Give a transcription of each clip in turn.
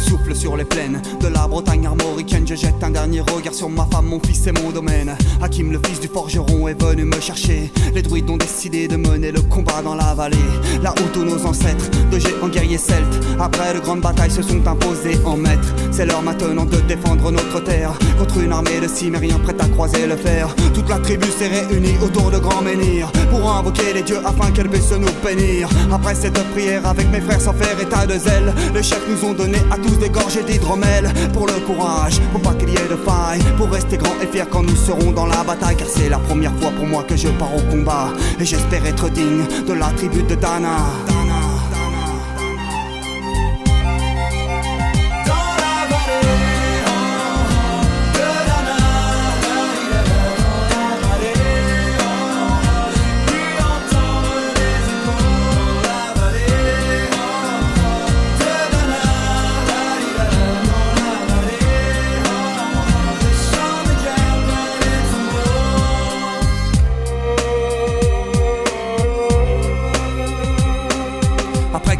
souffle sur les plaines de la Bretagne armoricaine. Je jette un dernier regard sur ma femme, mon fils et mon domaine. Hakim, le fils du forgeron, est venu me chercher. Les druides ont décidé de mener le combat dans la vallée, là où tous nos ancêtres, de géants guerriers celtes, après de grandes batailles se sont imposés en maîtres. C'est l'heure maintenant de défendre notre terre contre une armée de cimériens prête à croiser le fer. Toute la tribu s'est réunie autour de grands menhirs pour invoquer les dieux afin qu'elle puisse nous bénir. Après cette prière avec mes frères sans faire état de zèle, les chefs nous ont donné à tous des gorgées d'hydromel. Pour le courage, pour pas qu'il y ait de faille, pour rester grand et fier quand nous serons dans la bataille. Car c'est la première fois pour moi que je pars au combat, et j'espère être digne de la tribu de Dana.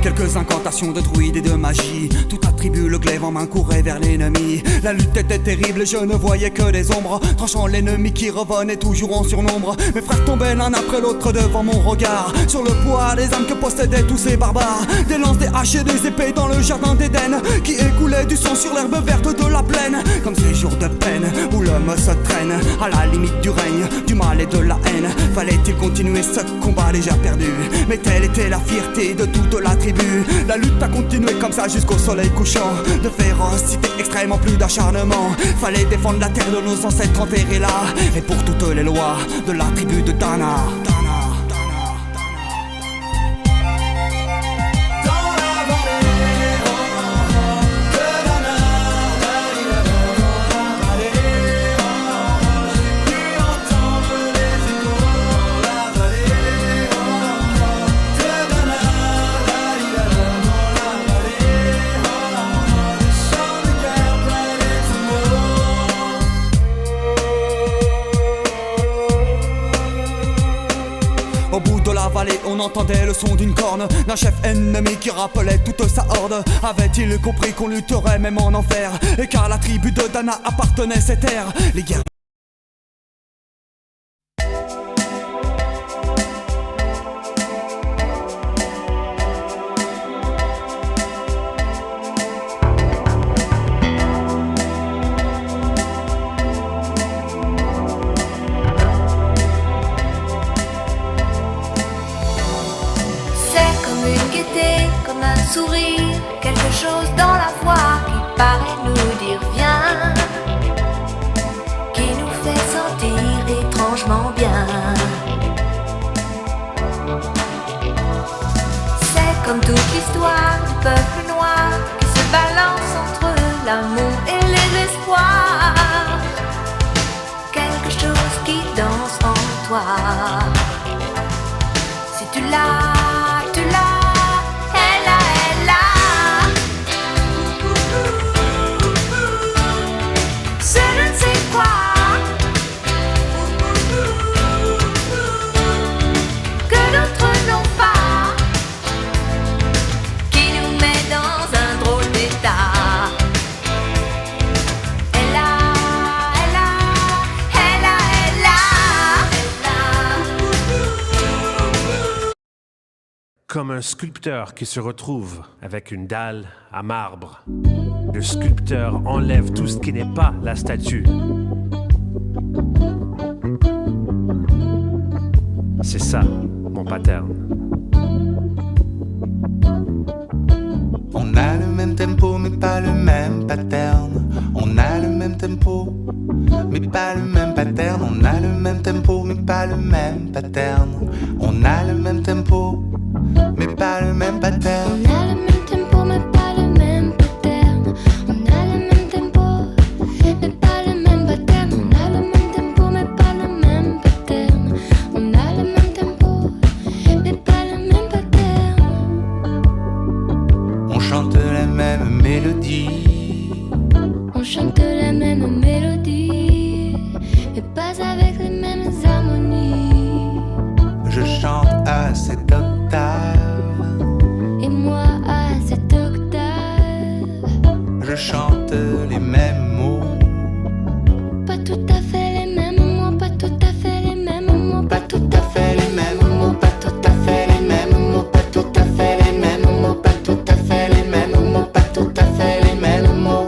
Quelques incantations de druides et de magie, toute la tribu, le glaive en main, courait vers l'ennemi. La lutte était terrible, je ne voyais que des ombres, tranchant l'ennemi qui revenait toujours en surnombre. Mes frères tombaient l'un après l'autre devant mon regard, sur le poids des âmes que possédaient tous ces barbares. Des lances, des haches et des épées dans le jardin d'Éden, qui écoulait du sang sur l'herbe verte de la plaine. Comme ces jours de peine où l'homme se traîne à la limite du règne, du mal et de la haine. Fallait-il continuer ce combat déjà perdu? Mais telle était la fierté de toute la tribu. La lutte a continué comme ça jusqu'au soleil couchant. De férocité extrême en plus d'acharnement, fallait défendre la terre de nos ancêtres enterrés là, et pour toutes les lois de la tribu de Dana. Au bout de la vallée, on entendait le son d'une corne, d'un chef ennemi qui rappelait toute sa horde. Avait-il compris qu'on lutterait même en enfer, et qu'à la tribu de Dana appartenait ces terres? Les guerres. Comme un sourire, quelque chose dans la voix qui paraît nous dire viens, qui nous fait sentir étrangement bien. C'est comme toute l'histoire du peuple noir qui se balance entre l'amour et les espoirs. Quelque chose qui danse en toi. Si tu l'as, tu l'as. Comme un sculpteur qui se retrouve avec une dalle à marbre. Le sculpteur enlève tout ce qui n'est pas la statue. C'est ça, mon pattern. On a le même tempo mais pas le même pattern. On a le même tempo mais pas le même pattern. On a le même tempo mais pas le même pattern. On a le même tempo mais pas le même pattern. On a le même tempo mais pas le même pattern. On a le même tempo mais pas le même pattern. On a le même tempo mais pas le même pattern. On a le même tempo mais pas le même pattern. On chante la même mélodie. On chante la même mélodie mais pas avec les mêmes harmonies. Je chante je chante les mêmes mots. Pas tout à fait les mêmes mots, pas tout à fait les mêmes mots, Pas tout à fait les mêmes mots, pas tout à fait les mêmes mots, pas tout à fait les mêmes mots, pas tout à fait les mêmes mots, pas tout à fait les mêmes mots.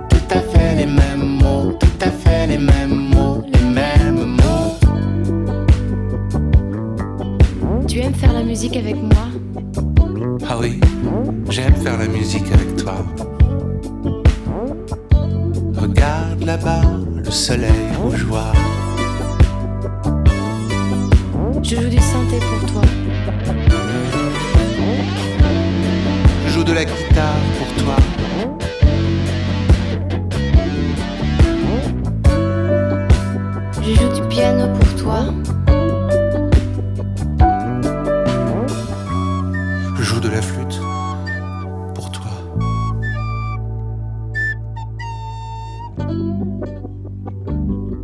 Tout à fait les mêmes mots, tout à fait les mêmes mots, les mêmes mots. Tu aimes faire la musique avec moi? Ah oui, j'aime faire la musique avec toi. Regarde là-bas, le soleil rougeoie. Je joue du synthé pour toi. Je joue de la guitare pour toi. Je joue du piano pour toi. Je joue de la flûte pour toi.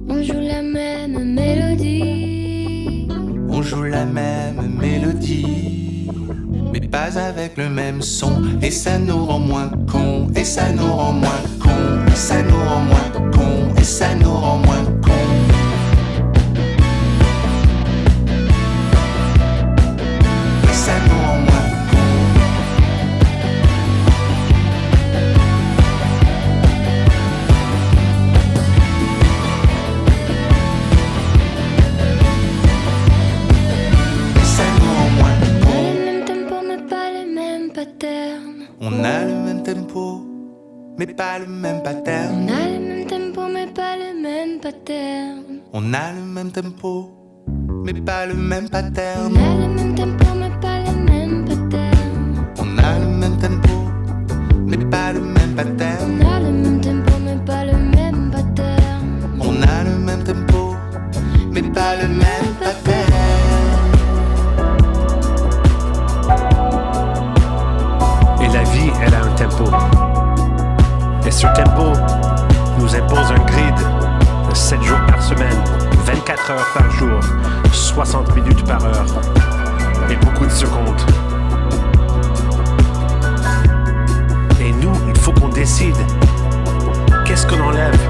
On joue la même mélodie. On joue la même mélodie, mais pas avec le même son. Et ça nous rend moins cons, et ça nous rend moins cons, et ça nous rend moins cons, et ça nous rend moins cons. Et ça nous rend moins On a le même tempo, mais pas le même pattern. On a le même tempo, mais pas le même pattern. On a le même tempo, mais pas le même pattern. On a le même tempo, mais pas le même pattern. On a le même tempo, mais pas le même pattern. On a le même tempo, mais pas le même pattern. On a le même tempo, mais pas le même pattern. Et la vie, elle a un tempo. Et ce tempo nous impose un grid de 7 jours par semaine, 24 heures par jour, 60 minutes par heure et beaucoup de secondes. Et nous, il faut qu'on décide qu'est-ce qu'on enlève